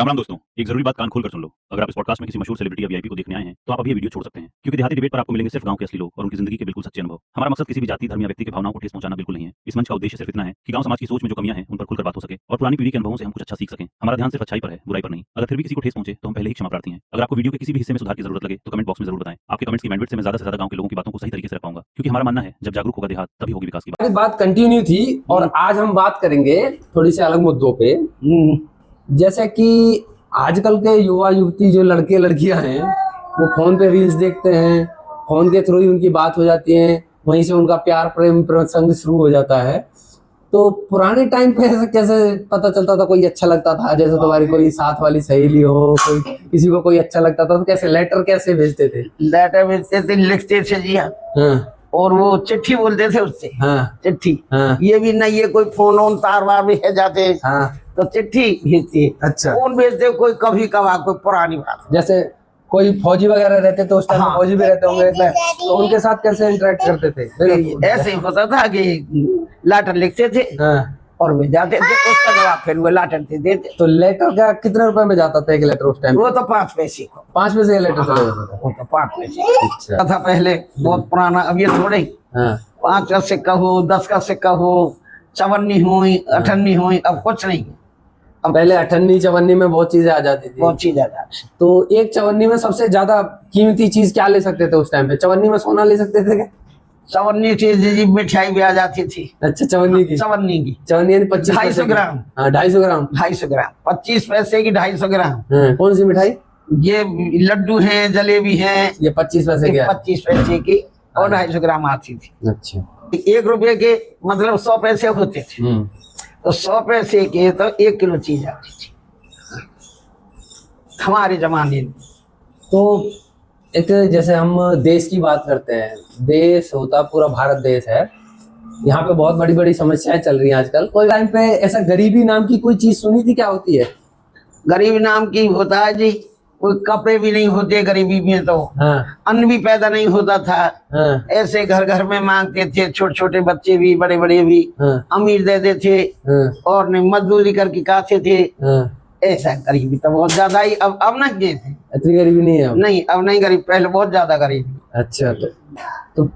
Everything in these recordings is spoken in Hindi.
राम राम दोस्तों, एक जरूरी बात कान खोल कर सुन लो। अगर आप इस पॉडकास्ट में किसी मशहूर सेलिब्रिटी या वीआईपी को देखने आए हैं तो आप अभी ये वीडियो छोड़ सकते हैं, क्योंकि देहाती डिबेट पर आपको मिलेंगे सिर्फ गांव के असली लोग और उनकी जिंदगी के बिल्कुल सच्चे अनुभव। हमारा मकसद किसी भी जाति, धर्म या व्यक्ति की भावनाओं को ठेस पहुंचाना बिल्कुल नहीं है। इस मंच का उद्देश्य सिर्फ इतना है कि गांव समाज की सोच में जो कमियां हैं उन पर खुलकर बात हो सके और पुरानी पीढ़ी के अनुभवों से हम कुछ अच्छा सीख सकें। हमारा ध्यान सिर्फ अच्छाई पर है, बुराई पर नहीं। अगर फिर भी किसी को ठेस पहुंचे तो हम पहले ही क्षमा प्रार्थी हैं। अगर आपको वीडियो के किसी भी हिस्से में सुधार की जरूरत लगे तो कमेंट बॉक्स में जरूर बताएं। आपके कमेंट्स की बैंडविड्थ से मैं ज्यादा से ज्यादा गांव के लोगों की बातों को सही तरीके से रख पाऊंगा, क्योंकि हमारा मानना है जब जागरूक होगा देहात तभी होगी विकास की बात कंटिन्यू थी। और आज हम बात करेंगे थोड़ी सी अलग मुद्दों पे, जैसे कि आजकल के युवा युवती जो लड़के लड़कियां हैं वो फोन पे रील्स देखते हैं, फोन के थ्रू ही उनकी बात हो जाती है, वहीं से उनका प्यार प्रेम प्रसंग शुरू हो जाता है। तो पुराने टाइम पे ऐसा कैसे पता चलता था कोई अच्छा लगता था? जैसे तुम्हारी कोई साथ वाली सहेली हो, कोई किसी को कोई अच्छा लगता था तो कैसे लेटर कैसे भेजते थे? लेटर भेजते थे, लिखते थे जी। हाँ। और वो चिट्ठी बोलते थे उससे। हाँ। चिट्ठी। हाँ। ये भी नहीं, ये कोई फोन ऑन तार वार भी है जाते। हाँ। तो चिट्ठी भेजती। अच्छा। फोन भेजते कोई कभी कभार, कोई पुरानी बात। जैसे कोई फौजी वगैरह रहते तो उस टाइम फौजी भी रहते होंगे, तो उनके साथ कैसे इंटरेक्ट करते थे? ऐसे ही होता था कि लेटर लिखते थे। हाँ। और वे जाते थे, उसका जवाब फिर वो लेटर दे देते। तो लेटर का कितने रुपए में जाता था एक लेटर उस टाइम? वो तो 5 पैसे को। 5 पैसे लेटर चला जाता था? वो तो 5 पैसे। अच्छा था पहले, बहुत पुराना। अब ये थोड़े 5 का सिक्का हो, 10 का सिक्का हो, चवन्नी हुई, अठन्नी हुई, अब कुछ नहीं। अब पहले अठन्नी चवन्नी में बहुत चीजें आ जाती थी। बहुत चीजें आ जाती। तो एक चवन्नी में सबसे ज्यादा कीमती चीज क्या ले सकते थे उस टाइम पे? चवन्नी में सोना ले सकते थे क्या? चवन्नी चीज जी, मिठाई भी आ जाती थी। अच्छा, चवन्नी की? चवन्नी की। चवन्नी 250 ग्राम। हाँ, 250 ग्राम। 250 ग्राम, 25 पैसे की 250 ग्राम। कौन सी मिठाई? ये लड्डू हैं, जलेबी हैं। ये 25 पैसे की? 25 पैसे की और 250 ग्राम आती थी। अच्छा। 1 रुपए के मतलब 100 पैसे होते थे। तो 100 पैसे के तो 1 किलो चीज आती थी हमारे जमाने में। तो एक जैसे हम देश की बात करते हैं, देश होता पूरा भारत देश है, यहाँ पे बहुत बड़ी बड़ी समस्याएं चल रही हैं आजकल। कोई टाइम पे ऐसा गरीबी नाम की कोई चीज सुनी थी? क्या होती है गरीबी नाम की? होता है जी, कोई कपड़े भी नहीं होते गरीबी में तो। हाँ। अन्न भी पैदा नहीं होता था। हाँ। ऐसे घर घर में मांगते थे, छोटे छोटे बच्चे भी, बड़े बड़े भी। हाँ। अमीर देते थे। हाँ। और नहीं मजदूरी करके खाते थे। हाँ। ऐसा गरीबी तो बहुत ज्यादा ही। अब नहीं देते, इतनी गरीबी नहीं है अब? नहीं, अब नहीं गरीब, पहले बहुत ज्यादा गरीबी। अच्छा। तो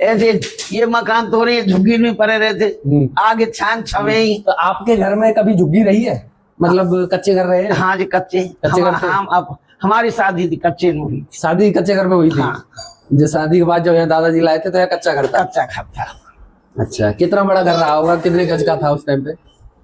ऐसे ये मकान थोड़े झुग्गी में पड़े रहते, आगे छान छवे ही। तो आपके घर में कभी झुग्गी रही है? मतलब कच्चे घर रहे हैं? हाँ जी, कच्चे घर। हम अब हमारी शादी थी कच्चे में हुई। शादी कच्चे घर में हुई थी? हाँ। जो शादी के बाद जब यहाँ दादाजी लाए थे तो यहाँ कच्चा घर था? कच्चा घर था। अच्छा, कितना बड़ा घर रहा होगा? कितने गज का था उस टाइम पे?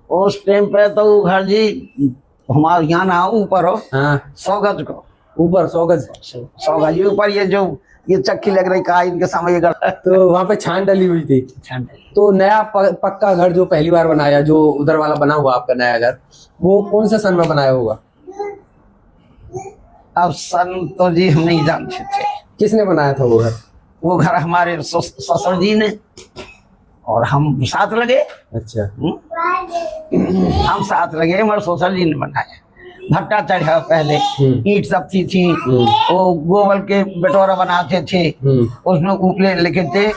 उस टाइम पे तो घर जी हमारे यहाँ ना ऊपर हो। हाँ। 100 गज को ऊपर? 100 गज? 100 गज ऊपर। ये जो ये चक्की लग रही का इनके समय तो वहाँ पे छान डली हुई थी? छान डली। तो नया पक्का घर जो पहली बार बनाया, जो उधर वाला बना हुआ आपका नया घर, वो कौन से सन में बनाया होगा? अब सन तो जी हम नहीं जानते थे। किसने बनाया था वो घर? वो घर हमारे ससुर जी ने, और हम साथ लगे। अच्छा। हम साथ लगे, हमारे ससुर जी ने बनाया। भट्टा चढ़ा पहले, ईंट सबती थी, वो गोबर के बटोरा बनाते थे, उसमें उपले लिखे थे।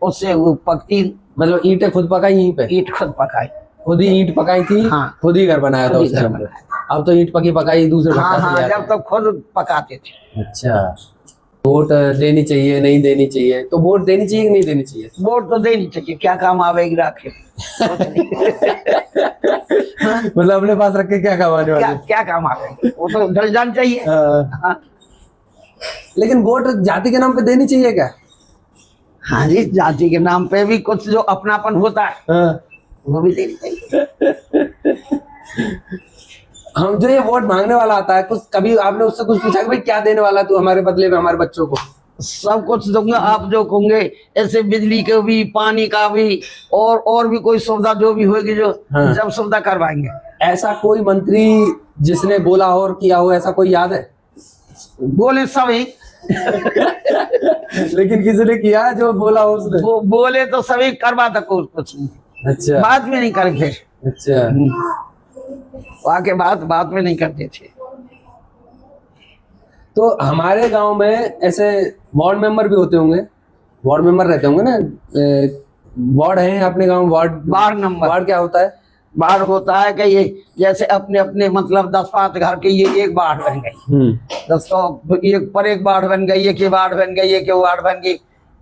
उससे वो पकती। मतलब ईंटें खुद पकाई यहीं पे? ईंट खुद पकाई, खुद ही ईंट पकाई थी। हाँ। खुद ही घर बनाया था उस टाइम पे? अब तो ईंट पकी पकाई दूसरे। हाँ, जब तो खुद पकाते थे। अच्छा। वोट देनी चाहिए नहीं देनी चाहिए? तो वोट देनी चाहिए कि नहीं देनी चाहिए? वोट तो देनी चाहिए, क्या काम आवेगी राखे। मतलब अपने पास रख के क्या काम आने वाले? क्या काम आवेगी, वो तो डल जाना चाहिए। हाँ। लेकिन वोट जाति के नाम पे देनी चाहिए क्या? हाँ जी, जाति के नाम पे भी कुछ जो अपनापन होता है। हाँ। वो भी देनी चाहिए। हम जो ये वोट मांगने वाला आता है, कुछ कभी आपने उससे कुछ पूछा कि भाई क्या देने वाला तू हमारे बदले में हमारे बच्चों को? सब कुछ दूंगा आप जो कहोगे, ऐसे बिजली के भी, पानी का भी, और भी कोई सुविधा जो भी होगी, जो हाँ। जब सुविधा करवाएंगे। ऐसा कोई मंत्री जिसने बोला हो और किया हो, ऐसा कोई याद है? बोले सभी। लेकिन किसी ने किया जो बोला हो उसने? वो बोले तो सभी करवा सको कुछ। अच्छा। बाद में नहीं करे फिर। अच्छा। वाके बात में नहीं करते थे। तो हमारे गांव में ऐसे वार्ड मेंबर भी होते होंगे, वार्ड मेंबर रहते होंगे ना? वार्ड है अपने गांव? Ward number? वार्ड क्या होता है? बाढ़ होता है कि ये जैसे अपने अपने मतलब 10-5 घर के ये एक बाढ़ बन गई, 10 तो एक पर एक बाढ़ बन गई, एक ये बाढ़ बन गई, एक ये बाढ़ बन गई,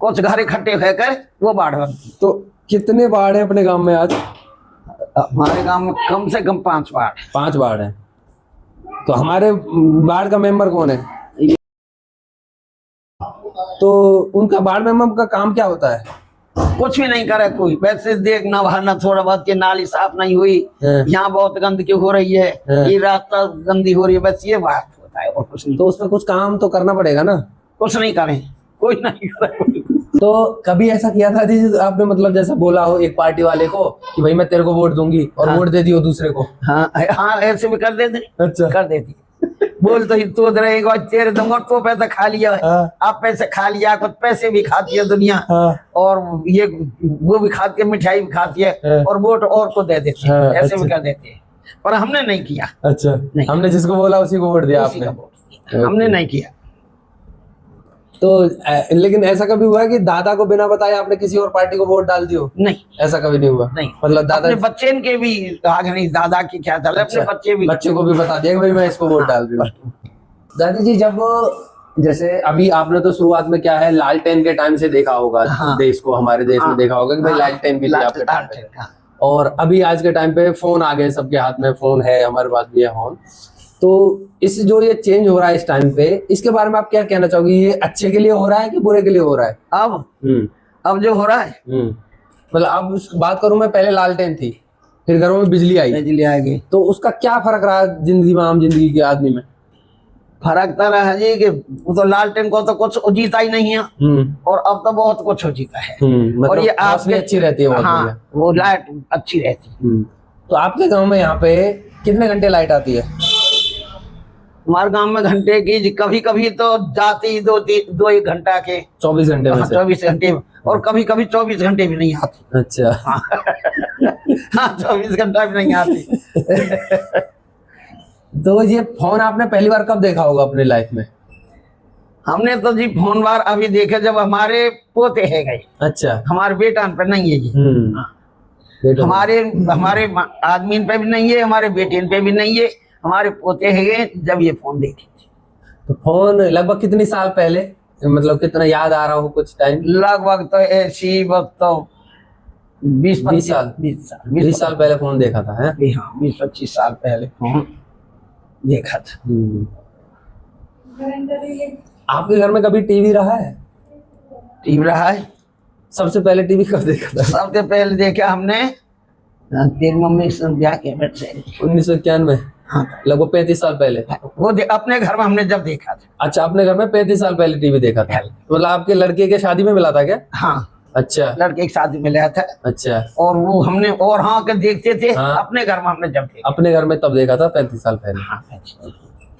कुछ घर इकट्ठे होकर वो बाढ़ बन गई। तो कितने बाढ़ है अपने गांव में आज? हमारे गांव में कम से कम 5 बाढ़। 5 बाढ़ है। तो हमारे बाढ़ का मेंबर कौन है? तो उनका बाढ़ मेंबर का काम क्या होता है? कुछ भी नहीं करे कोई, वैसे देखना बहाना थोड़ा बहुत के नाली साफ नहीं हुई, यहाँ बहुत गंदगी हो रही है, ये रास्ता गंदी हो रही है, बस ये बात होता है और कुछ नहीं। तो उसमें कुछ काम तो करना पड़ेगा ना? कुछ नहीं करें, कोई नहीं करे। तो कभी ऐसा किया था जी आपने, मतलब जैसा बोला हो एक पार्टी वाले को कि भाई मैं तेरे को वोट दूंगी और वोट दे दियो दूसरे को? हाँ हाँ, ऐसे भी कर देते। अच्छा, कर देती। बोल तो रहेगा तेरे दूंगा तो पैसा खा लिया, आप पैसे खा लिया, कुछ पैसे भी खाती है दुनिया, और ये वो भी खाती है, मिठाई भी खाती है, और वोट और को दे देती है, ऐसे भी कर देते हैं। पर हमने नहीं किया। अच्छा, हमने जिसको बोला उसी को वोट दिया आपने? हमने नहीं किया। तो लेकिन ऐसा कभी हुआ है कि दादा को बिना बताए आपने किसी और पार्टी को वोट डाल दियो? नहीं, ऐसा कभी नहीं हुआ। नहीं, मतलब दादा अपने बच्चे के भी आगे नहीं, दादा की क्या चल, अपने बच्चे को भी बता दिया कि भाई मैं इसको वोट डाल दूं। दादी जी, जब जैसे अभी आपने तो शुरुआत में क्या है लालटेन के टाइम से देखा होगा, देश को, हमारे देश में देखा होगा कि भाई लालटेन भी थी आपके टाइम पे, और अभी आज के टाइम पे फोन आ गए, सबके हाथ में फोन है, हमारे पास भी है फोन। तो इस जो ये चेंज हो रहा है इस टाइम पे, इसके बारे में आप क्या कहना चाहोगे? ये अच्छे के लिए हो रहा है कि बुरे के लिए हो रहा है? अब जो हो रहा है, मतलब अब बात करूं मैं, पहले लालटेन थी, फिर घरों में बिजली आई, तो उसका क्या फर्क रहा जिंदगी में, आम जिंदगी के आदमी में? फर्क तो रहा है जी कि वो तो लालटेन को तो कुछ जीता ही नहीं है, और अब तो बहुत कुछ हो जीता है, मतलब और ये आपकी अच्छी रहती है। हाँ, वो लाइट अच्छी रहती है। तो आपके गांव में यहाँ पे कितने घंटे लाइट आती है? हमारे गांव में घंटे की कभी कभी तो जाती 2-1 घंटा के, 24 घंटे में 24 घंटे, और कभी कभी 24 घंटे भी नहीं आती। अच्छा। हाँ 24 घंटा भी नहीं आती। तो ये फोन आपने पहली बार कब देखा होगा अपने लाइफ में? हमने तो जी फोन बार अभी देखे जब हमारे पोते है गए। अच्छा, हमारे बेटा पे नहीं है जी। हमारे आदमी पे भी नहीं है, हमारे बेटे पे भी नहीं है, हमारे पोते है जब ये फोन देखे थे। तो फोन लगभग कितनी साल पहले, मतलब कितना याद आ रहा हो कुछ टाइम? लगभग तो ऐसी वक्त तो 20 साल पहले फोन देखा था है? हाँ, 20-25 साल पहले फोन देखा था। आपके घर में कभी टीवी रहा है? टीवी रहा है। सबसे पहले टीवी कब देखा था? सबसे पहले देखा हमने तेरी मम्मी से ब्याह के बैठ से 1991। हाँ, लगभग 35 साल पहले। वो अपने घर में हमने जब देखा था। अच्छा, अपने घर में 35 साल पहले टीवी देखा था। मतलब आपके लड़के के शादी में मिला था क्या? हाँ। अच्छा, लड़के की शादी में लिया था। अच्छा, और वो हमने और हाँ के देखते थे। हाँ। अपने घर में हमने जब देखा, अपने घर में तब देखा था 35 साल पहले। हाँ।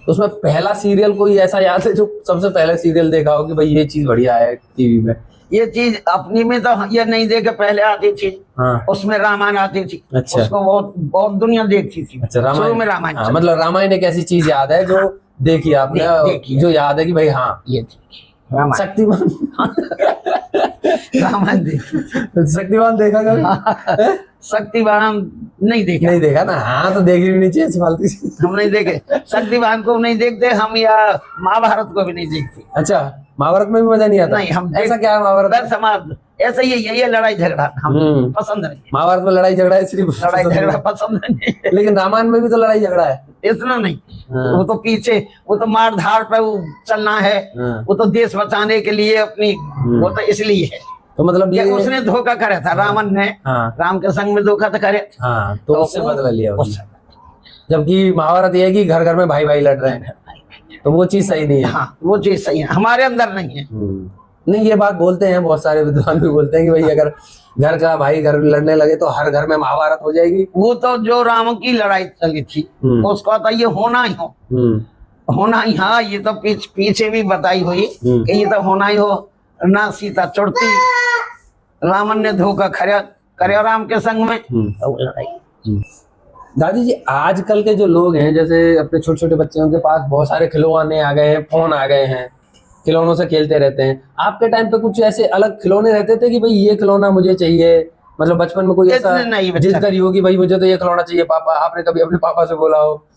तो उसमें पहला सीरियल कोई ऐसा याद है जो सबसे पहले सीरियल देखा हो कि भाई ये चीज बढ़िया है टीवी में? ये चीज अपनी में तो ये नहीं देखे, पहले आती थी। हाँ। उसमें रामायण आती थी। अच्छा। उसको बहुत दुनिया देखती थी। अच्छा, रामायण। हाँ, मतलब रामायण एक ऐसी चीज याद है जो देखी आपने, जो याद है कि भाई हाँ ये शक्तिमान। रामायण शक्तिमान देखा कभी? शक्तिमान नहीं देखा ना? हाँ, तो देखी भी नहीं चाहिए फालतू चीज। हम नहीं देखे, शक्तिमान को नहीं देखते हम, या महाभारत को भी नहीं देखते। अच्छा, महाभारत में भी मजा नहीं आता? नहीं, हम ऐसा क्या है महाभारत? समाज ऐसा ही है, ये लड़ाई झगड़ा हम पसंद नहीं। महाभारत में लड़ाई झगड़ा है, सिर्फ लड़ाई झगड़ा पसंद नहीं। लेकिन रामायण में भी तो लड़ाई झगड़ा है। इतना नहीं। वो तो पीछे, वो तो मार धाड़ पे वो चलना है। वो तो देश बचाने के लिए अपनी, वो तो इसलिए है। तो मतलब ये उसने धोखा करे था, रावण ने। राम के संग में धोखा तो करे। तो उससे बदला लिया। जबकि महाभारत ये है कि घर घर में भाई भाई लड़ रहे हैं, तो वो चीज सही नहीं है। हाँ, वो चीज सही है, हमारे अंदर नहीं है। नहीं, ये बात बोलते हैं बहुत सारे विद्वान भी बोलते हैं कि भाई अगर घर का भाई घर लड़ने लगे तो हर घर में महाभारत हो जाएगी। वो तो जो राम की लड़ाई चली थी उसका तो ये होना ही हो। हाँ, ये तो पीछे भी बताई हुई कि ये तो होना ही हो ना। सीता चुड़ती, रावण ने धोखा करे राम के संग में, लड़ाई। दादी जी, आजकल के जो लोग हैं, जैसे अपने छोटे छोटे बच्चों के पास बहुत सारे खिलौने आ गए हैं, फोन आ गए हैं, खिलौनों से खेलते रहते हैं। आपके टाइम पे कुछ ऐसे अलग खिलौने रहते थे कि भाई ये खिलौना मुझे चाहिए, मतलब बचपन में कोई ऐसा इतने नहीं जिद करी हो कि भाई मुझे तो ये खिलौना चाहिए पापा, आपने कभी अपने पापा से बोला हो?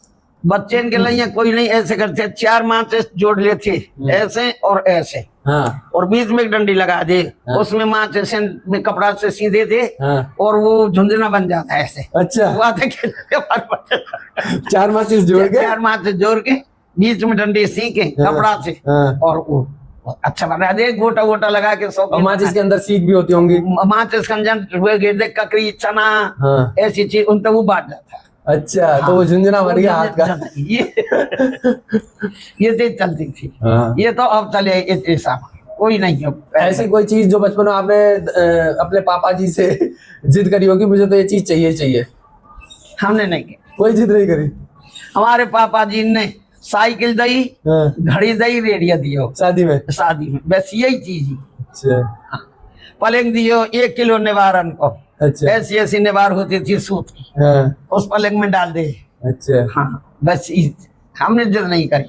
बच्चे के लिए कोई नहीं ऐसे करते, 4 माचिस जोड़ लेते ऐसे और ऐसे, हाँ और बीच में एक डंडी लगा दे, हाँ। उसमें माचिस में कपड़ा से सीधे दे, हाँ। और वो झुंझुना बन जाता है ऐसे। अच्छा, वो आते खेलते हमारे बच्चे 4 माचिस जोड़ के, 4 माचिस जोड़ के बीच में डंडी सी के कपड़ा से, हाँ। और वो अच्छा बना दे, गोटा गोटा लगा के सौ। और माचिस के अंदर सीख भी होती होंगी? माचिस कंजन ककड़ी चना, हाँ। ऐसी चीज उन तक वो बांट जाता है। अच्छा, हाँ। तो वो झुंझुना बन गया हाथ का। ये चीज चलती थी। हाँ। ये तो अब चले इतने सामान कोई नहीं है। ऐसी कोई चीज जो बचपन में आपने अपने पापा जी से जिद करी होगी, मुझे तो ये चीज चाहिए चाहिए? हमने नहीं की, कोई जिद नहीं करी? हमारे पापा जी ने साइकिल दी, हाँ। घड़ी दी, रेडियो दियो शादी में? शादी में, बस यही चीज ही। अच्छा पलंग दियो 1 किलो निवारन को, अच्छा। ऐसी ऐसी निवार होती थी सूत की, हाँ। उस पलंग में डाल दे। अच्छा, हाँ बस हमने जिद नहीं करी।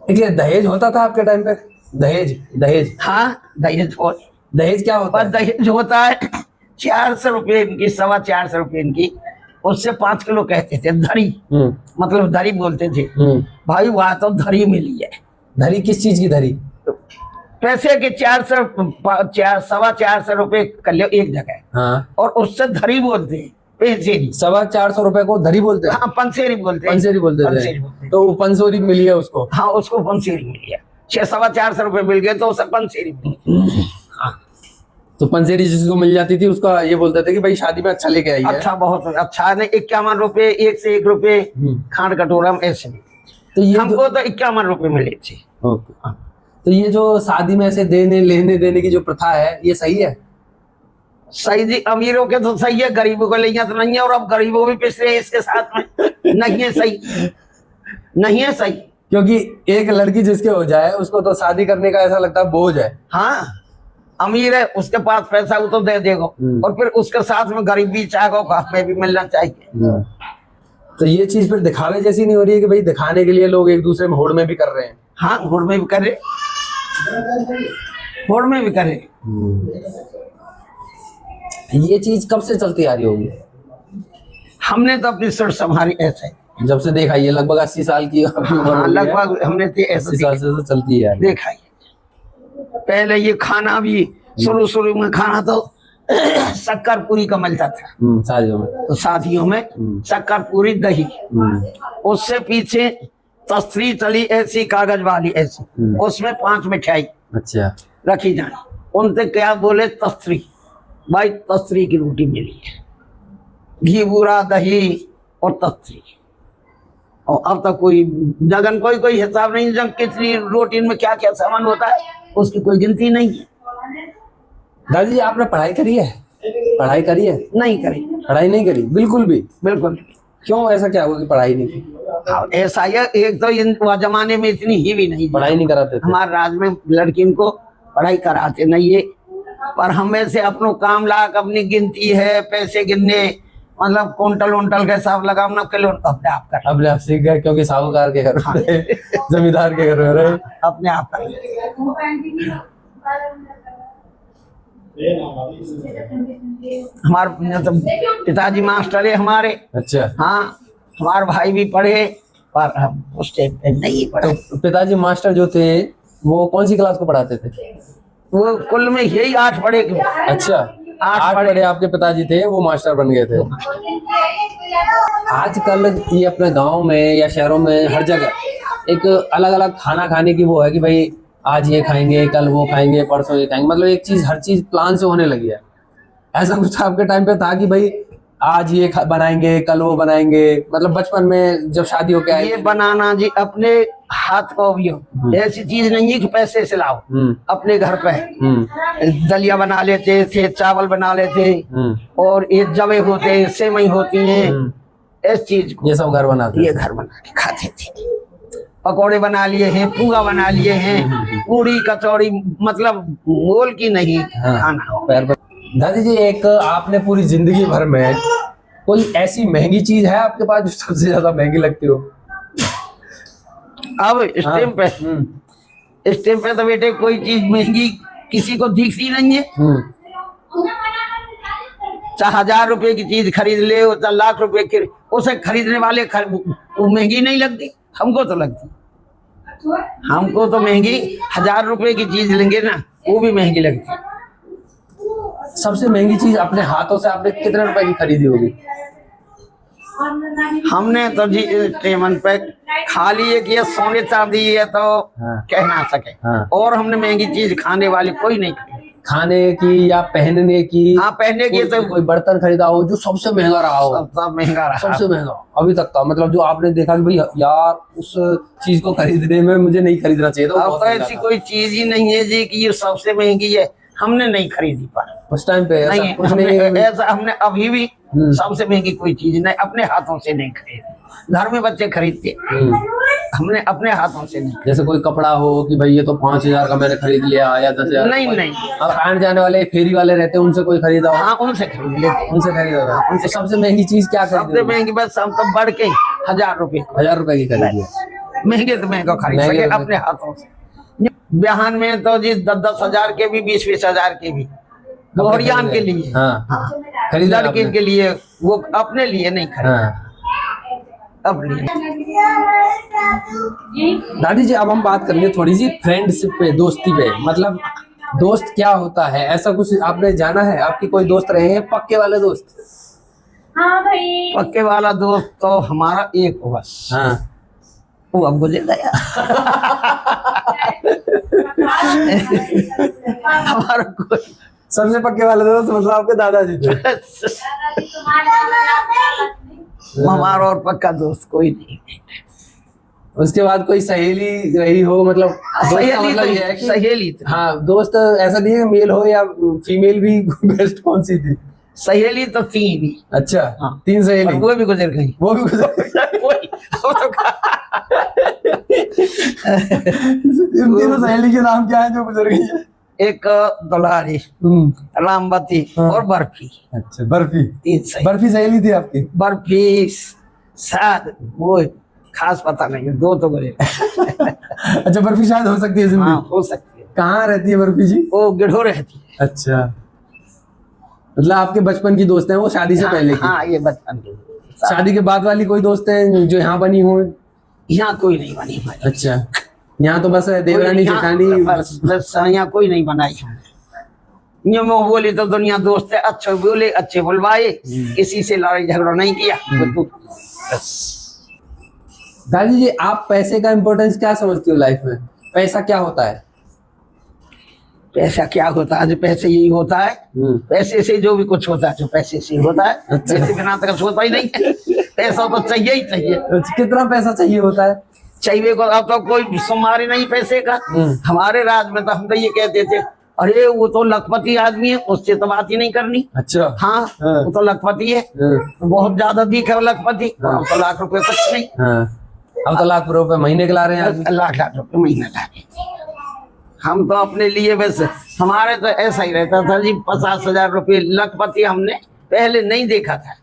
देखिए दहेज होता था आपके टाइम पे? दहेज दहेज हाँ दहेज हो, दहेज क्या होता पर है? दहेज होता है 400 रुपये इनकी, 425 रुपये इनकी, उससे 5 किलो कहते थे धरी, मतलब धरी बोलते थे। भाई वहां तो धरी मिली है। धरी किस चीज की धरी? पैसे के 400 रुपये कर लो एक जगह, हाँ। और उससे धरी बोलते हैं, पेंसेरी। 425 रुपए को धरी बोलते हैं? हाँ पंसेरी बोलते हैं। पंसेरी बोलते पंसेरी थे, बोलते हैं। तो वो पंसेरी मिली है उसको? हाँ उसको पंसेरी मिली है, 425 रुपये मिल गए तो उसे पंसेरी मिली। हाँ तो पंसेरी जिसको मिल जाती थी उसका ये बोलते थे कि भाई शादी में अच्छा लेके आई है। अच्छा बहुत अच्छा है। 51 रुपये, 1 से 1 रुपये खांड कटोरा में ऐसे मिले। तो ये हमको तो 51 रुपये मिले थे। ओके। तो ये जो शादी में ऐसे देने लेने देने की जो प्रथा है, ये सही है? सही जी, अमीरों के तो सही है, गरीबों को लिया तो नहीं है, और अब गरीबों भी पिस रहे हैं इसके साथ में। नहीं है सही, नहीं है सही। क्योंकि एक लड़की जिसके हो जाए उसको तो शादी करने का ऐसा लगता है बोझ है। हाँ अमीर है, उसके पास पैसा वो तो दे देगा, और फिर उसके साथ में गरीब भी चाहेगा, हमें भी मिलना चाहिए। तो ये चीज फिर दिखावे जैसी नहीं हो रही है कि भाई दिखाने के लिए लोग एक दूसरे में होड़ में भी कर रहे हैं? हाँ होड़ में भी करे, होड़ में भी करे। ये चीज कब से चलती आ रही होगी? हमने तो अपनी सोच संभाली ऐसे, जब से देखा, ये लगभग 80 साल की आपकी उम्र हो हाँ, गई है। लगभग हमने तो 80 साल से तो चलती है। देखा ही। पहले ये खाना भी शुरू शुरू में खाना तो शक्कर पूरी का मिलता था शादियों में, तो शादियों में शक्कर पूरी दही, उससे पीछे तस्त्री चली ऐसी कागज वाली ऐसी, उसमें 5 मिठाई अच्छा रखी जाए, उनसे क्या बोले तस्त्री, भाई तस्त्री की रोटी मिली है, घी बूरा दही और तस्त्री। और अब तक कोई जगन कोई हिसाब नहीं, जब कितनी रोटी में क्या क्या सामान होता है उसकी कोई गिनती नहीं है। दादी आपने पढ़ाई करी है? पढ़ाई करी है? नहीं करी, पढ़ाई नहीं करी बिल्कुल भी? बिल्कुल। क्यों, ऐसा क्या हुआ कि पढ़ाई नहीं की? ऐसा है, एक तो इन जमाने में इतनी ही भी नहीं पढ़ाई नहीं कराते थे? हमारे राज्य में लड़की को पढ़ाई कराते नहीं है, पर हमें से अपनो काम लाग, अपनी गिनती है, पैसे गिनने, मतलब कुंटल उंटल का हिसाब लगाना, किलो अपने आप कर, अपने आप सीख गए क्योंकि साहूकार के घर में रहे, जमींदार के घर में रहे, अपने आप कर। हमारे तो पिताजी मास्टर है हमारे। अच्छा। हाँ हमारे भाई भी पढ़े, पर हम उस टाइम पे नहीं पढ़े। तो पिताजी मास्टर जो थे वो कौन सी क्लास को पढ़ाते थे? वो कुल में यही 8 पढ़े। अच्छा, 8 पढ़े आपके पिताजी थे, वो मास्टर बन गए थे। आजकल ये अपने गांव में या शहरों में हर जगह एक अलग अलग खाना खाने की वो है कि भाई आज ये खाएंगे, कल वो खाएंगे, परसों ये खाएंगे, मतलब एक चीज हर चीज प्लान से होने लगी है। ऐसा कुछ आपके टाइम पे था कि भाई आज ये बनाएंगे, कल वो बनाएंगे? मतलब बचपन में जब शादी हो के आई, ये बनाना जी अपने हाथ को भी हो, ऐसी चीज नहीं है कि पैसे से लाओ, अपने घर पे दलिया बना लेते थे, चावल बना लेते, और ये जवे होते, सेवई होती हैं, इस चीज को ये सब घर बनाते, ये घर बना के खाते थे। पकौड़े बना लिए हैं, पुआ बना लिए हैं, पूड़ी कचौड़ी, मतलब मोल की नहीं खाना। दादी जी, एक आपने पूरी जिंदगी भर में कोई ऐसी महंगी चीज है आपके पास जो सबसे ज्यादा महंगी लगती हो? अब इस टाइम पे तो बेटे कोई चीज महंगी किसी को दिखती नहीं है। चाहे 1000 रुपए की चीज खरीद ले, चाहे लाख रुपए की, उसे खरीदने वाले वो महंगी नहीं लगती, हमको तो लगती। हमको तो महंगी 1000 रुपए की चीज लेंगे ना, वो भी महंगी लगती। सबसे महंगी चीज अपने हाथों से आपने कितने रुपए की खरीदी होगी? हमने तो जी टेमन पे खाली एक ये सोने चांदी है तो कह ना सके। और हमने महंगी चीज खाने वाली कोई नहीं खरीदी। खाने की या पहनने की? हाँ, पहनने की तो कोई बर्तन खरीदा हो जो सबसे महंगा रहा हो? सब महंगा रहा, सबसे महंगा अभी तक का, मतलब जो आपने देखा कि भाई यार उस चीज को खरीदने में मुझे नहीं खरीदना चाहिए था। अब तो ऐसी कोई चीज ही नहीं है जी कि ये सबसे महंगी है, हमने नहीं खरीदी पर उस टाइम पे नहीं, कुछ नहीं ऐसा हमने अभी भी सबसे महंगी कोई चीज नहीं अपने हाथों से नहीं खरीदी। घर में बच्चे खरीदते, हमने अपने हाथों से नहीं। जैसे कोई कपड़ा हो कि भाई ये तो 5000 का मैंने खरीद लिया या 10,000? नहीं। अब आने जाने वाले फेरी वाले रहते हैं, उनसे कोई खरीदा हो? हाँ, उनसे खरीद लेते, उनसे खरीदा। उनसे सबसे महंगी चीज क्या खरीदी? सबसे महंगी बस हम तो बढ़ के 1000 रुपए 1000 रुपए की खरीदी। महंगे तो महंगा खरीद सके अपने हाथों से। बिहान में तो जी 10-10 हजार के भी, 20-20 हजार के भी गोहरियान के लिए। हाँ, लड़के के लिए, वो अपने लिए नहीं खरीदा। अपने दादी जी अब हम बात करेंगे थोड़ी सी फ्रेंडशिप पे, दोस्ती पे। मतलब दोस्त क्या होता है, ऐसा कुछ आपने जाना है? आपकी कोई दोस्त रहे हैं पक्के वाले दोस्त? हाँ भाई, पक्के वाला दोस्त तो हमारा एक हो बस। वो अब गुजर गया। हमारा कोई सबसे पक्के वाले दोस्त मतलब आपके दादाजी थे? हमारा और पक्का दोस्त कोई नहीं। उसके बाद कोई सहेली रही हो? मतलब सहेली मतलब तो ये है कि सहेली तो हाँ, दोस्त ऐसा नहीं है मेल हो या फीमेल भी बेस्ट कौन सी थी? सहेली तो 3 ही। अच्छा, हाँ। 3 सहेली? वो भी गुजर गई। वो भी गुजर गई? तीनों सहेली के नाम क्या है जो गुजर गई है? एक दुलारी, रामवती और बर्फी। अच्छा, बर्फी। 3 सहेली। बर्फी सहेली थी आपकी? बर्फी शायद वो खास पता नहीं है, 2 तो गुजर। अच्छा, बर्फी शायद हो सकती है जिंदगी। हाँ, हो सकती है। कहाँ रहती है बर्फी जी? वो गिढ़ो रहती है। अच्छा, मतलब आपके बचपन की दोस्त हैं वो, शादी से पहले की? हाँ, ये बचपन की। शादी के बाद वाली कोई दोस्त है जो यहाँ बनी हो? यहाँ कोई नहीं बनी हमारी। अच्छा, यहाँ तो बस देवरानी जेठानी बस यहाँ कोई नहीं बनाई हमने। यूं मैं बोली तो दुनिया दोस्त है, अच्छे बोले अच्छे बुलवाए, किसी से लड़ाई झगड़ा नहीं किया। दादी जी आप पैसे का इम्पोर्टेंस क्या समझती हो लाइफ में? पैसा क्या होता है? पैसा क्या होता है? पैसे यही होता है, पैसे से जो भी कुछ होता है जो पैसे से होता है। अच्छा। पैसे बिना तो कुछ होता ही नहीं है। पैसा तो चाहिए ही चाहिए। कितना पैसा चाहिए होता है? चाहिए को अब तो कोई शुमारी नहीं पैसे का। हमारे राज में तो हम तो ये कहते थे, अरे वो तो लखपति आदमी है, उससे तो बात ही नहीं करनी। अच्छा। हाँ, वो तो लखपति है, बहुत ज्यादा दिख है वो लखपति। अब तो लाख रुपए कुछ नहीं। अब तो लाख रुपए महीने के ला रहे हैं। लाख रुपए महीने ला रहे। हम तो अपने लिए बस, हमारे तो ऐसा ही रहता था जी, 50,000 रुपये लखपति हमने पहले नहीं देखा था।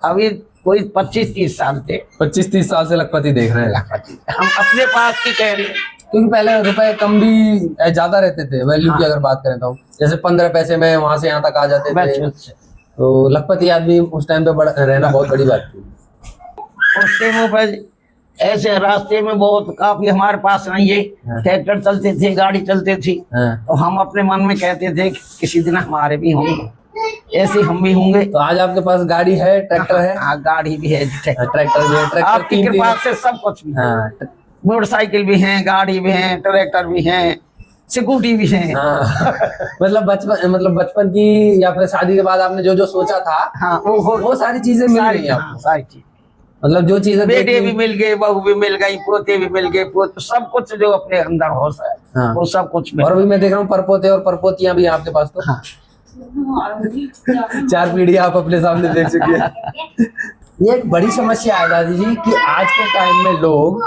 अभी कोई 25-30 साल थे। 25-30 साल से लखपति देख रहे हैं। लखपति हम अपने पास की कह रहे हैं, क्योंकि पहले रुपए कम भी ज्यादा रहते थे वैल्यू की अगर बात करें तो, जैसे 15 पैसे में वहां से यहाँ तक आ जाते थे। तो लखपति आदमी उस टाइम पे रहना बहुत बड़ी बात थी। उस टाइम पर ऐसे रास्ते में बहुत काफी हमारे पास नहीं है, ट्रैक्टर चलते थे, गाड़ी चलते थी। तो हम अपने मन में कहते थे किसी दिन हमारे भी होंगे, ऐसे हम भी होंगे। तो आज आपके पास गाड़ी है, ट्रैक्टर है? हाँ, गाड़ी भी है, ट्रैक्टर भी है। ट्रैक्टर आपकी कृपा से सब कुछ भी है। मोटरसाइकिल भी है, गाड़ी भी है, ट्रैक्टर भी है, स्कूटी भी है। मतलब बचपन की या फिर शादी के बाद आपने जो जो सोचा था, हाँ, वो सारी चीजें मिल गई आपको? सारी चीज, मतलब जो चीजें, बेटे भी मिल गए, बहू भी मिल गई, पोते भी मिल गए, सब कुछ जो अपने अंदर हो सकता है वो सब कुछ मिल। और अभी मैं देख रहा हूँ परपोते और परपोतियां भी आपके पास। तो हाँ। 4 पीढ़ी आप अपने सामने देख चुकी है। ये एक बड़ी समस्या है दादी जी कि आज के टाइम में लोग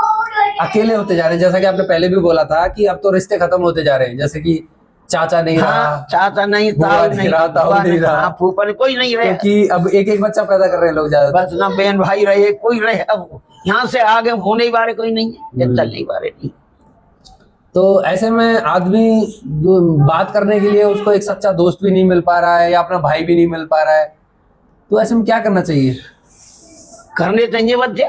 अकेले होते जा रहे हैं। जैसा कि आपने पहले भी बोला था कि अब तो रिश्ते खत्म होते जा रहे हैं, जैसे कि चाचा नहीं रहा, चाचा नहीं, ताऊ नहीं रहा, फूफा नहीं, कोई नहीं रहा, क्योंकि अब एक बच्चा पैदा कर रहे हैं लोग ज्यादा। बस ना बहन भाई रहे, कोई रहे। अब यहाँ से आगे होने वाले कोई नहीं है, चलने वाले नहीं। तो ऐसे में आदमी बात करने के लिए उसको एक सच्चा दोस्त भी नहीं मिल पा रहा है या अपना भाई भी नहीं मिल पा रहा है, तो ऐसे में क्या करना चाहिए? करने चाहिए बच्चे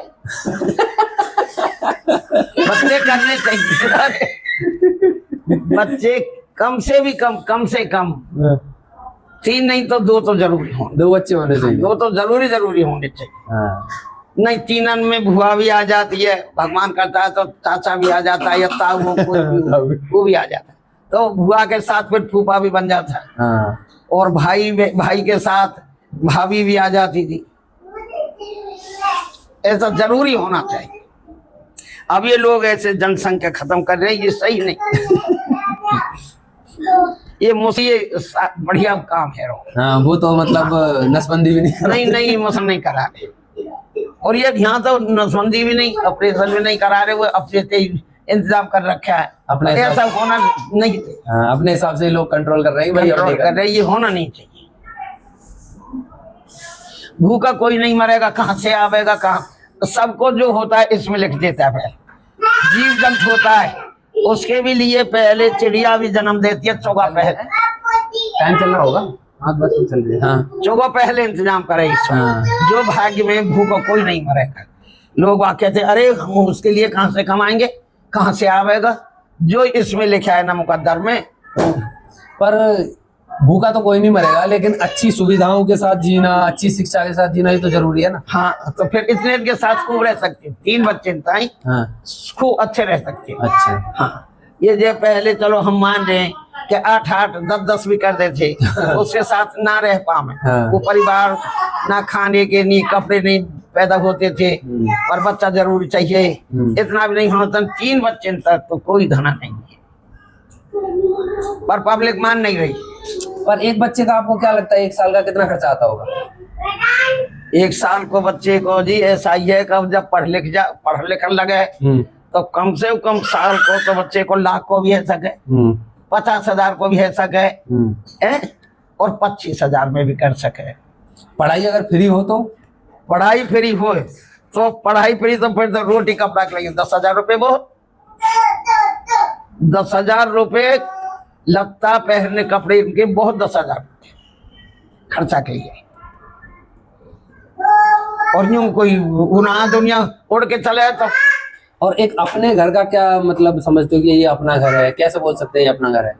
बच्चे करने चाहिए बच्चे कम से भी कम से कम 3 नहीं तो 2 तो जरूरी होंगे। 2 बच्चे होने चाहिए। 2 तो जरूरी होने चाहिए। हाँ। नहीं 3 में बुआ भी आ जाती है, भगवान करता है तो चाचा भी आ जाता है या ताऊ हो कोई भी वो भी आ जाता है, तो बुआ के साथ फिर फूफा भी बन जाता है। हाँ। और भाई के साथ भाभी भी आ जाती थी। ऐसा जरूरी होना चाहिए। अब ये लोग ऐसे जनसंख्या खत्म कर रहे हैं, ये सही नहीं ये बढ़िया काम है। हाँ, वो तो मतलब नसबंदी भी नहीं मौसम नहीं करा रहे। और ये यहाँ तो नसबंदी भी नहीं, ऑपरेशन भी नहीं करा रहे, वो अपने से इंतजाम कर रखा है। अपने ऐसा होना नहीं, अपने हिसाब से लोग कंट्रोल कर रहे हैं, कंट्रोल कर रहे हैं, ये होना नहीं चाहिए। भूखा कोई नहीं मरेगा, कहाँ से आवेगा, कहाँ सबको जो होता है इसमें लिख देता है। पहले जीव जंतु होता है उसके भी लिए पहले चिड़िया भी जन्म देती है, चौगा पहले। टाइम चल रहा होगा, हाँ बस चल रही है। हाँ। चौगा पहले इंतजाम करे इसमें। हाँ। जो भाग्य में भूखा कोई नहीं मरेगा। लोग वाकई कहते अरे हम उसके लिए कहाँ से कमाएंगे, कहाँ से आवेगा, जो इसमें लिखा है ना मुकद्दर में। पर भूखा तो कोई नहीं मरेगा, लेकिन अच्छी सुविधाओं के साथ जीना, अच्छी शिक्षा के साथ जीना, ये तो जरूरी है ना। हाँ, तो फिर इतने के साथ खूब रह सकते हैं। 3 बच्चे ताई खूब अच्छे रह सकते हैं। अच्छा। हाँ, ये जो पहले चलो हम मान रहे हैं कि 8 10 भी कर देते उसके साथ ना रह पाए। वो परिवार ना खाने के नहीं, कपड़े नहीं पैदा होते थे, और बच्चा जरूर चाहिए। इतना भी नहीं होता। 3 बच्चे तक तो कोई धना नहीं है, पर पब्लिक मान नहीं रही। पर एक बच्चे का आपको क्या लगता है 1 साल का कितना खर्चा आता होगा? 1 साल को बच्चे को जी ऐसा ही है कि जब पढ़ लिख लगे तो कम से कम साल को तो बच्चे को लाख को भी है सके, 50,000 को भी है सके, और 25,000 में भी कर सके। पढ़ाई अगर फ्री हो तो? पढ़ाई फ्री हो तो पढ़ाई फ्री, तो फिर तो रोटी कपड़ा के लिए 10,000 रुपये बहुत। 10,000 रुपये लत्ता पहनने कपड़े इनके बहुत, 10,000 खर्चा के लिए। और यूं कोई उना दुनिया उड़ के चले तो। और एक अपने घर का क्या मतलब समझते हो कि ये अपना घर है? कैसे बोल सकते हैं ये अपना घर है?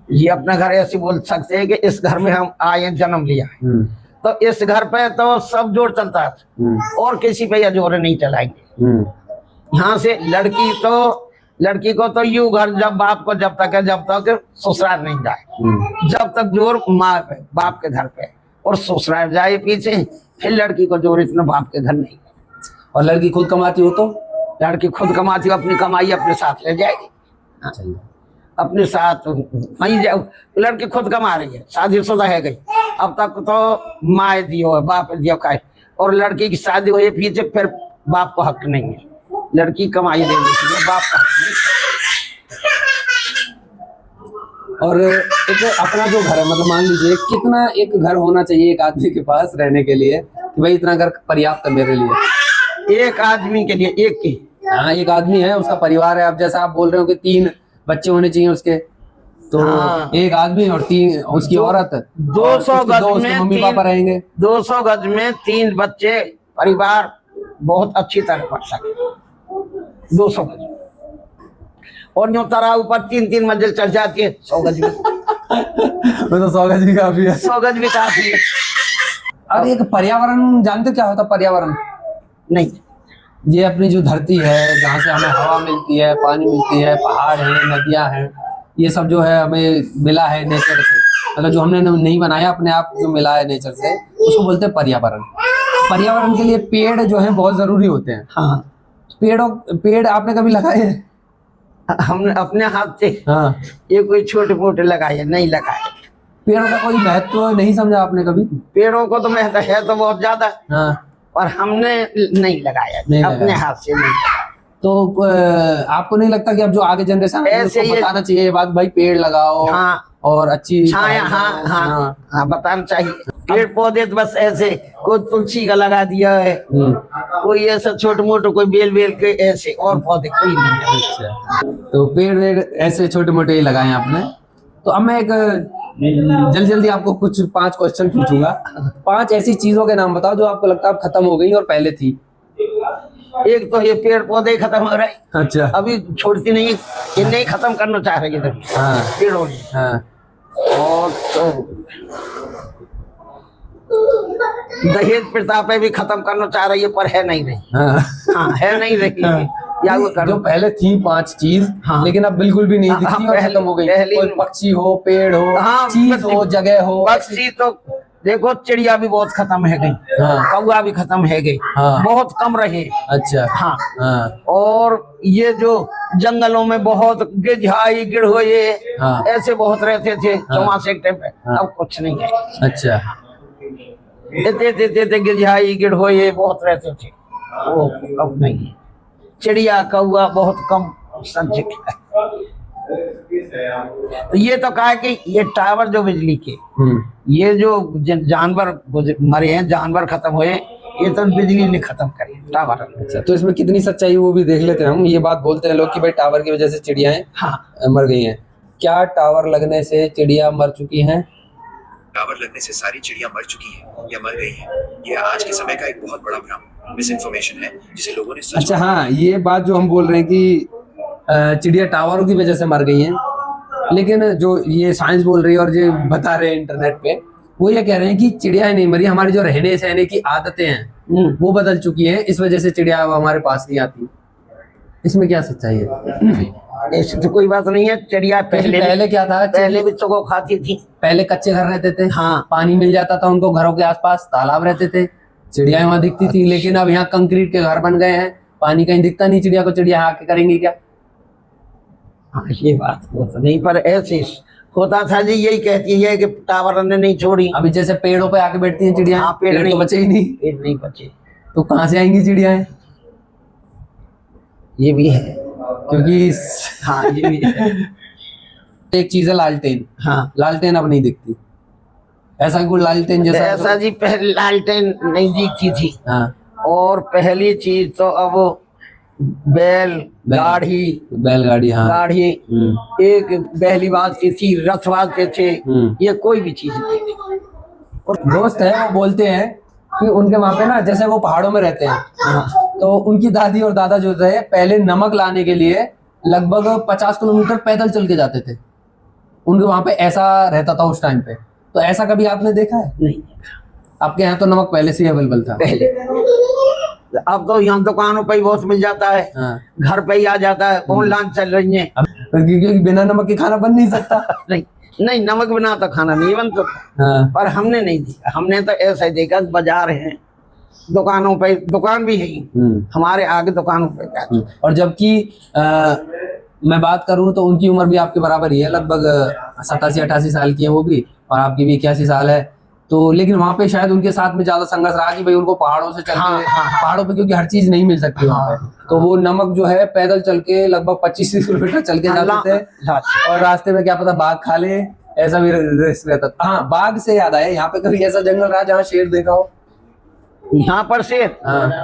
ये अपना घर ऐसे बोल सकते हैं कि इस घर में हम आए, जन्म लिया है, तो इस घर पे तो सब जोर चलता है, और किसी पे यह जोर नहीं चलाएंगे। यहाँ से लड़की को तो यूं घर जब बाप को जब तक ससुराल नहीं जाए, जब तक जोर माँ पे बाप के घर पे, और ससुराल जाए पीछे, फिर लड़की को जोर इतना बाप के घर नहीं। और लड़की खुद कमाती हो तो? लड़की खुद कमाती हो, अपनी कमाई अपने साथ ले जाएगी, अपने साथ वहीं जाओ। लड़की खुद कमा रही है, शादीशुदा है गई, अब तक तो माँ दियो बाप दियो खाए, और लड़की की शादी हुई पीछे, फिर बाप को हक नहीं है। लड़की कमाई देने के लिए बाप का हक नहीं। और एक अपना जो घर है, मतलब मान लीजिए कितना एक घर होना चाहिए एक आदमी के पास रहने के लिए कि भाई इतना घर पर्याप्त है मेरे लिए? एक आदमी के लिए एक ही। हाँ, एक आदमी है, उसका परिवार है। अब जैसा आप बोल रहे हो कि 3 बच्चे होने चाहिए उसके, तो एक आदमी और 3 उसकी औरत, 200 गज में मम्मी पापा रहेंगे। 200 गज में 3 बच्चे, परिवार बहुत अच्छी तरह पढ़ सके। 200 गज, और यूं तरह ऊपर 3 मंजिल चढ़ जाती है 100 गज में। तो 100 गज भी काफी है। 100 गज भी काफी है। अब एक पर्यावरण जानते क्या होता? पर्यावरण नहीं, ये अपनी जो धरती है, जहाँ से हमें हवा मिलती है, पानी मिलती है, पहाड़ है, नदियां हैं, ये सब जो है हमें मिला है नेचर से, मतलब जो हमने नहीं बनाया, अपने आप जो मिला है नेचर से, उसको बोलते हैं पर्यावरण। पर्यावरण के लिए पेड़ जो है बहुत जरूरी होते हैं। हाँ, पेड़ आपने कभी लगाए हैं? हमने अपने हाथ से। हाँ। ये कोई छोटे मोटे लगाए नहीं लगाए। पेड़ों का कोई महत्व नहीं समझा आपने कभी? पेड़ों को तो महत्व है तो बहुत ज्यादा। हाँ। और हमने नहीं लगाया, अपने हाथ से नहीं लगाया। तो आपको नहीं लगता कि अब जो आगे जनरेशन है उसको बताना चाहिए ये बात, भाई पेड़ लगाओ? हाँ, और अच्छी छाया। हाँ, बताना चाहिए। पेड़ पौधे तो बस ऐसे, कोई तुलसी का लगा दिया है, कोई ऐसा छोटे मोटे, कोई बेल बेल के ऐसे, और पौधे कोई नहीं है। अच्छा, तो पेड़ वेड़ ऐसे छोटे मोटे ही लगाए हैं आपने। तो अब मैं एक जल्दी जल्दी आपको कुछ 5 क्वेश्चन पूछूंगा। 5 ऐसी चीजों के नाम बताओ जो आपको लगता है अब खत्म हो गई और पहले थी। एक तो ये पेड़ पौधे खत्म हो रहे, अच्छा, अभी छोड़ती नहीं, ये नहीं खत्म करना चाह रहे हैं हाँ पेड़ों ने। हाँ, और तो दहेज प्रथा पे भी खत्म करना चाह रही है, पर है नहीं रही। हाँ, हाँ, है नहीं रही है। या वो जो पहले थी 5 चीज, हाँ, लेकिन अब बिल्कुल भी नहीं दिखती और खत्म हो गई। कोई पक्षी हो, पेड़ हो, हाँ, चीज हो, जगह हो। पक्षी तो देखो, चिड़िया भी बहुत खत्म है गई, हाँ, कौआ भी खत्म है गई, हाँ, बहुत कम रहे। अच्छा, हाँ, हाँ, और ये जो जंगलों में बहुत गिरझाई गिरहोये, हाँ, ऐसे बहुत रहते थे चौमासे के टाइम पे, हाँ, अब कुछ नहीं है। अच्छा, इतने गिरझाई गिरहोये बहुत रहते थे, वो अब नहीं है। चिड़िया कौआ बहुत कम संचित है। तो ये तो कहा कि ये टावर जो बिजली के, ये जो जानवर मरे हैं, जानवर खत्म हुए, ये तो बिजली ने खत्म करी टावर। अच्छा, तो इसमें कितनी सच्चाई वो भी देख लेते हैं हम। ये बात बोलते हैं लोग कि भाई टावर की वजह से चिड़ियाएं हाँ मर गई हैं। क्या टावर लगने से चिड़िया मर चुकी हैं? टावर लगने से सारी चिड़िया मर चुकी हैं या मर गई हैं। यह आज के समय का एक बहुत बड़ा भ्रम, मिस इन्फॉर्मेशन है जिसे लोगों ने सच। अच्छा, हाँ, ये बात जो हम बोल रहे हैं कि चिड़िया टावरों की वजह से मर गई हैं, लेकिन जो ये साइंस बोल रही है और जो बता रहे हैं इंटरनेट पे, वो ये कह रहे हैं कि चिड़िया नहीं मरी, हमारी जो रहने सहने की आदतें हैं वो बदल चुकी हैं, इस वजह से चिड़िया हमारे पास नहीं आती। इसमें क्या सच्चाई है? ऐसी तो कोई बात नहीं है। चिड़िया पहले क्या था? पहले भी तो खाती थी। पहले कच्चे घर रहते थे, हाँ, पानी मिल जाता था उनको, घरों के आसपास तालाब रहते थे, चिड़िया वहां दिखती थी। लेकिन अब यहाँ कंक्रीट के घर बन गए हैं, पानी कहीं दिखता नहीं चिड़िया को। चिड़िया आके करेंगी क्या? हाँ, ये बात हो तो नहीं, पर ऐसे होता था जी। यही कहती है कि टावर ने नहीं छोड़ी। अभी जैसे पेड़ों पे आके बैठती हैं चिड़िया, हाँ, पेड़ नहीं तो बचे ही नहीं। पेड़ नहीं बचे, तो कहाँ से आएंगी चिड़ियाएं? ये भी है, क्योंकि हाँ, ये भी है। एक चीज है लालटेन। हाँ, लालटेन अब नहीं दिखती। ऐसा कोई लालटेन जैसा ऐसा जी पहले लालटेन नहीं दिखती थी। हाँ, और पहली चीज तो अब बैलगाड़ी, हाँ, गाड़ी, एक पहली बात की थी, रथ बाजते थे, ये कोई भी चीज नहीं। और दोस्त है वो बोलते हैं कि उनके वहां पे ना, जैसे वो पहाड़ों में रहते हैं, तो उनकी दादी और दादा जो थे पहले नमक लाने के लिए लगभग 50 किलोमीटर पैदल चल के जाते थे। उनके वहां पे ऐसा रहता था उस टाइम पे। तो ऐसा कभी आपने देखा है? नहीं। आपके यहाँ तो नमक पहले से अवेलेबल था? पहले। अब तो यहाँ दुकानों पे ही बहुत मिल जाता है, हाँ, घर पे ही आ जाता है, ऑनलाइन चल रही है। क्योंकि बिना नमक के खाना बन नहीं सकता। नहीं नहीं, नमक बिना तो खाना नहीं बनता। हाँ, पर हमने नहीं दिया, हमने तो ऐसा ही देखा, बाजार है, दुकानों पे, दुकान भी है हमारे आगे दुकानों पे। और जबकि मैं बात करूं तो उनकी उम्र भी आपके बराबर ही है, लगभग 87-88 साल की है वो भी, और आपकी भी 81 साल है। तो लेकिन वहाँ पे शायद उनके साथ में ज्यादा संघर्ष रहा कि भाई उनको पहाड़ों से चल के, पहाड़ों पे क्योंकि हर चीज नहीं मिल सकती वहाँ पे, तो वो नमक जो है पैदल चल के लगभग 25 किलोमीटर चल के जाते थे। और रास्ते में क्या पता बाघ खा ले, ऐसा भी रिस्क रहता था। हाँ, बाघ से याद आया, यहाँ पे कभी ऐसा जंगल रहा जहाँ शेर देखा हो? यहाँ पर शेर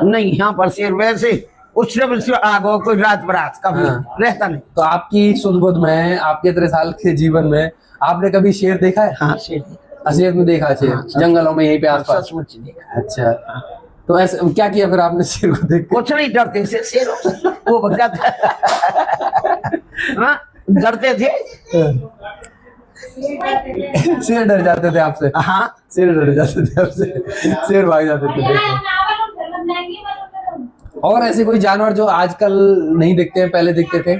नहीं, यहाँ पर शेर वैसे उससे आगो कोई रात बरात कभी रहता नहीं। तो आपकी सुध-बुध में, आपके इतने साल के जीवन में आपने कभी शेर देखा है? हाँ, शेर असलियत में देखा शेर? जंगलों में यहीं पे आसपास? सचमुच देखा। अच्छा, तो ऐसे क्या किया फिर आपने शेर को देख? कुछ नहीं, डरते से शेर वो भग जाता। हाँ, डरते थे। शेर डर जाते थे आपसे? हाँ, शेर डर जाते थे आपसे, शेर भाग जाते थे। और ऐसे कोई जानवर जो आजकल नहीं दिखते हैं, पहले दिखते थे?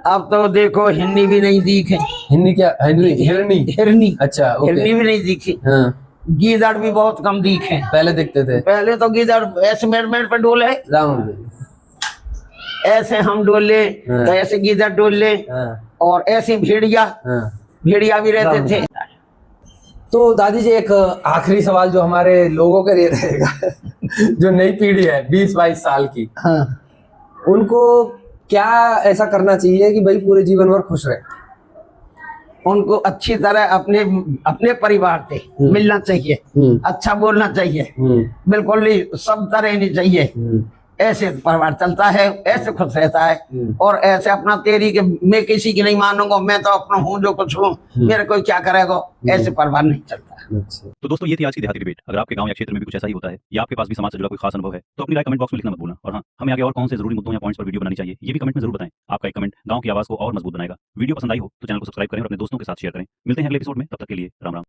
अब तो देखो हिरनी भी नहीं दिखे। हिरनी क्या? हिरनी? हिरनी, अच्छा, ओके। हिरनी भी नहीं दिखी। हाँ, गीदड़ भी बहुत कम दिखे। पहले दिखते थे। पहले तो गीदड़ ऐसे मेड़ पे डोले, ऐसे हम डोले, तो ऐसे गीदड़ डोले, और ऐसे भेड़िया भी रहते थे। तो दादी जी, एक आखिरी सवाल जो हमारे लोगों के लिए रहेगा जो नई पीढ़ी है 20-22 साल की, उनको क्या ऐसा करना चाहिए कि भाई पूरे जीवन भर खुश रहे? उनको अच्छी तरह अपने अपने परिवार से मिलना चाहिए, अच्छा बोलना चाहिए, बिल्कुल ही सब तरह नहीं चाहिए। ऐसे परिवार चलता है, ऐसे खुश रहता है। और ऐसे अपना तेरी के मैं किसी की नहीं मानूंगा, मैं तो अपना हूँ जो कुछ हूँ, मेरे कोई क्या करेगा, ऐसे परिवार नहीं चलता। तो दोस्तों ये थी आज की देहाती डिबेट। अगर आपके गांव या क्षेत्र में भी कुछ ऐसा ही होता है या आपके पास भी समाज से जुड़ा कोई खास अनुभव है तो अपनी राय कमेंट बॉक्स में लिखना मत भूलना। और हाँ, हमें आगे और कौन से जरूरी मुद्दों या पॉइंट्स पर वीडियो बनानी चाहिए ये भी कमेंट में जरूर बताएं। आपका एक कमेंट गांव की आवाज को और मजबूत बनाएगा। वीडियो पसंद आई हो तो चैनल को सब्सक्राइब करें और अपने दोस्तों के साथ शेयर करें। मिलते हैं अगले एपिसोड में, तब तक के लिए राम राम।